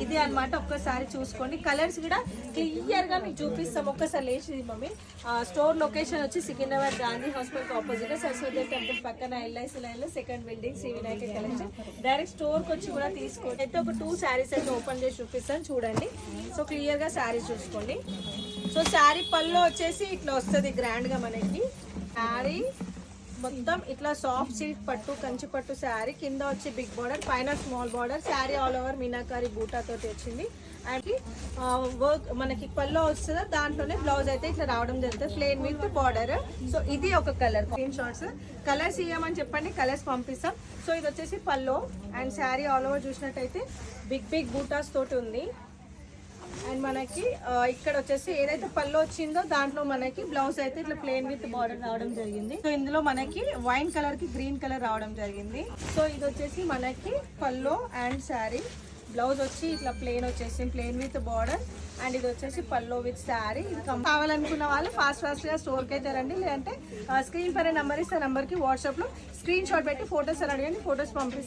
ఇది అన్నమాట. ఒక్కసారి చూసుకోండి, కలర్స్ కూడా క్లియర్ గా మీకు చూపిస్తాం. ఒక్కసారి లేచి మమ్మీ. స్టోర్ లొకేషన్ వచ్చి Secunderabad Gandhi hospital opposite Saraswati temple పక్కన ఎల్ఐసి లైన్ లో second building, Shri Vinayaka collection. Direct store కి వచ్చి కూడా తీసుకోండి. అయితే ఒక 2 శారీస్ అయితే ఓపెన్ చేసి చూపిస్తాను చూడండి. సో క్లియర్ గా శారీ చూసుకోండి. సో శారీ పళ్ళు వచ్చేసి ఇట్లా వస్తుంది గ్రాండ్ గా మనకి. శారీ మొత్తం ఇట్లా సాఫ్ట్ సిల్క్ పట్టు, కంచి పట్టు శారీ. కింద వచ్చి బిగ్ బార్డర్, పైన small border. Sari all over meenakari బూటా తోటి వచ్చింది. అండ్ వర్క్ మనకి పళ్ళు వస్తుందా, దాంట్లోనే బ్లౌజ్ అయితే ఇట్లా రావడం జరుగుతుంది, ప్లెయిన్ విత్ బార్డర్. సో ఇది ఒక కలర్. స్క్రీన్ షాట్స్ కలర్స్ ఇవ్వమని చెప్పండి, కలర్స్ పంపిస్తాం. సో ఇది వచ్చేసి పళ్ళు అండ్ శారీ ఆల్ ఓవర్ చూసినట్టయితే బిగ్ బిగ్ బూటాస్ తోటి ఉంది. అండ్ మనకి ఇక్కడ వచ్చేసి ఏదైతే పళ్ళు వచ్చిందో దాంట్లో మనకి బ్లౌజ్ అయితే ఇట్లా ప్లెయిన్ విత్ బార్డర్ రావడం జరిగింది. సో ఇందులో మనకి వైన్ కలర్ కి గ్రీన్ కలర్ రావడం జరిగింది. సో ఇది వచ్చేసి మనకి పళ్ళు అండ్ శారీ. బ్లౌజ్ వచ్చి ఇట్లా ప్లెయిన్ వచ్చేసి ప్లెయిన్ విత్ బార్డర్. అండ్ ఇది వచ్చేసి పళ్ళు విత్ శారీ. ఇది కావాలనుకున్న వాళ్ళు ఫాస్ట్ గా స్టోర్కి అయితే రండి, లేదంటే స్క్రీన్ పైన నెంబర్ ఇస్తే నెంబర్కి వాట్సాప్లో స్క్రీన్ షాట్ పెట్టి ఫొటోస్ అని అడగండి, ఫొటోస్ పంపిస్తాం.